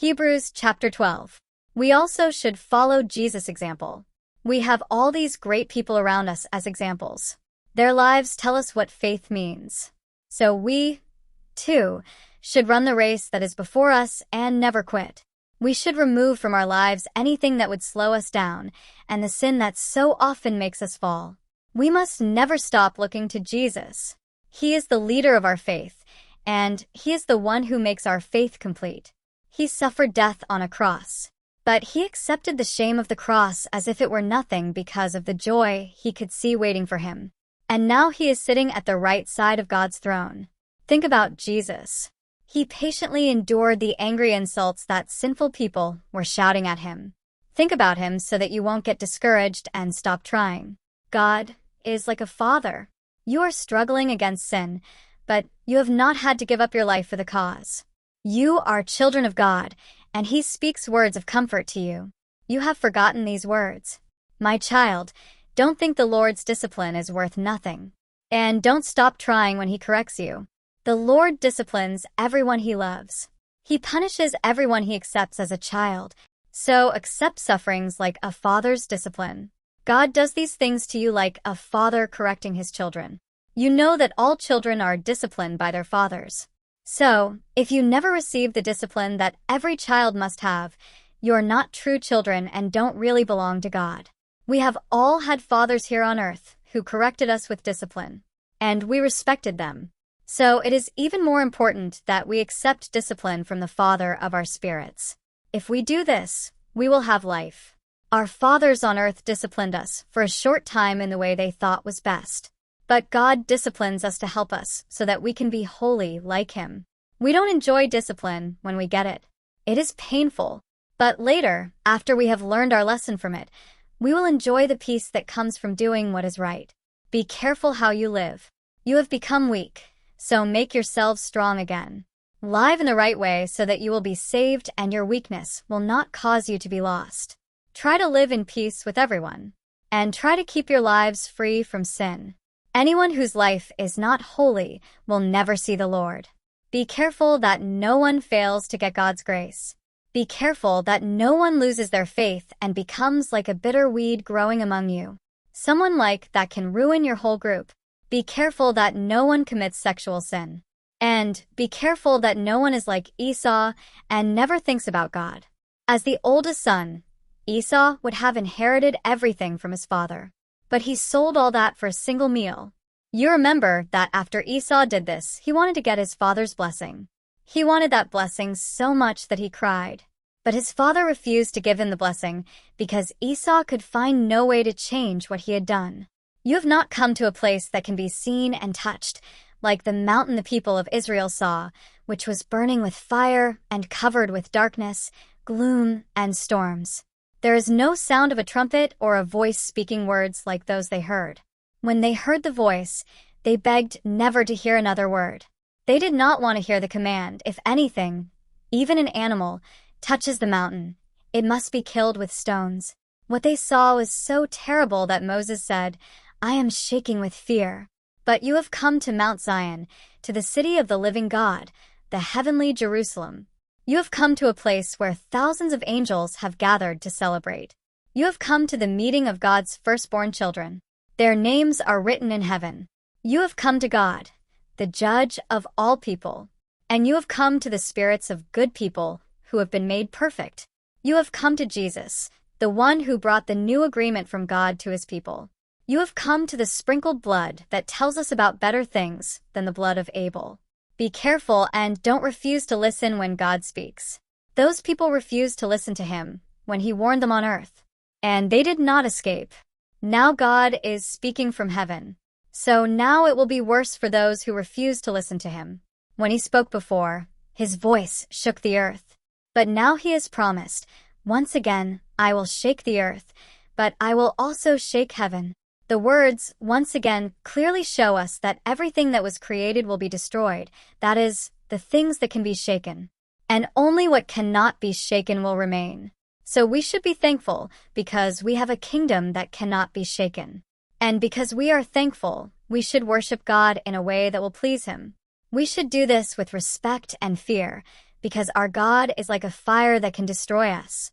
Hebrews chapter 12. We also should follow Jesus' example. We have all these great people around us as examples. Their lives tell us what faith means. So we, too, should run the race that is before us and never quit. We should remove from our lives anything that would slow us down and the sin that so often makes us fall. We must never stop looking to Jesus. He is the leader of our faith, and He is the one who makes our faith complete. He suffered death on a cross, but He accepted the shame of the cross as if it were nothing because of the joy He could see waiting for Him. And now He is sitting at the right side of God's throne. Think about Jesus. He patiently endured the angry insults that sinful people were shouting at Him. Think about Him so that you won't get discouraged and stop trying. God is like a father. You are struggling against sin, but you have not had to give up your life for the cause. You are children of God, and He speaks words of comfort to you. You have forgotten these words. My child, don't think the Lord's discipline is worth nothing. And don't stop trying when He corrects you. The Lord disciplines everyone He loves. He punishes everyone He accepts as a child. So accept sufferings like a father's discipline. God does these things to you like a father correcting his children. You know that all children are disciplined by their fathers. So, if you never receive the discipline that every child must have, you are not true children and don't really belong to God. We have all had fathers here on earth who corrected us with discipline, and we respected them. So it is even more important that we accept discipline from the Father of our spirits. If we do this, we will have life. Our fathers on earth disciplined us for a short time in the way they thought was best. But God disciplines us to help us so that we can be holy like Him. We don't enjoy discipline when we get it. It is painful. But later, after we have learned our lesson from it, we will enjoy the peace that comes from doing what is right. Be careful how you live. You have become weak, so make yourselves strong again. Live in the right way so that you will be saved and your weakness will not cause you to be lost. Try to live in peace with everyone, and try to keep your lives free from sin. Anyone whose life is not holy will never see the Lord. Be careful that no one fails to get God's grace. Be careful that no one loses their faith and becomes like a bitter weed growing among you. Someone like that can ruin your whole group. Be careful that no one commits sexual sin. And be careful that no one is like Esau and never thinks about God. As the oldest son, Esau would have inherited everything from his father. But he sold all that for a single meal. You remember that after Esau did this, he wanted to get his father's blessing. He wanted that blessing so much that he cried. But his father refused to give him the blessing because Esau could find no way to change what he had done. You have not come to a place that can be seen and touched, like the mountain the people of Israel saw, which was burning with fire and covered with darkness, gloom, and storms. There is no sound of a trumpet or a voice speaking words like those they heard. When they heard the voice, they begged never to hear another word. They did not want to hear the command, if anything, even an animal, touches the mountain, it must be killed with stones. What they saw was so terrible that Moses said, I am shaking with fear. But you have come to Mount Zion, to the city of the living God, the heavenly Jerusalem. You have come to a place where thousands of angels have gathered to celebrate. You have come to the meeting of God's firstborn children. Their names are written in heaven. You have come to God, the judge of all people. And you have come to the spirits of good people who have been made perfect. You have come to Jesus, the one who brought the new agreement from God to His people. You have come to the sprinkled blood that tells us about better things than the blood of Abel. Be careful and don't refuse to listen when God speaks. Those people refused to listen to Him when He warned them on earth, and they did not escape. Now God is speaking from heaven. So now it will be worse for those who refuse to listen to Him. When He spoke before, His voice shook the earth. But now He has promised, once again, I will shake the earth, but I will also shake heaven. The words, once again, clearly show us that everything that was created will be destroyed, that is, the things that can be shaken. And only what cannot be shaken will remain. So we should be thankful because we have a kingdom that cannot be shaken. And because we are thankful, we should worship God in a way that will please Him. We should do this with respect and fear, because our God is like a fire that can destroy us.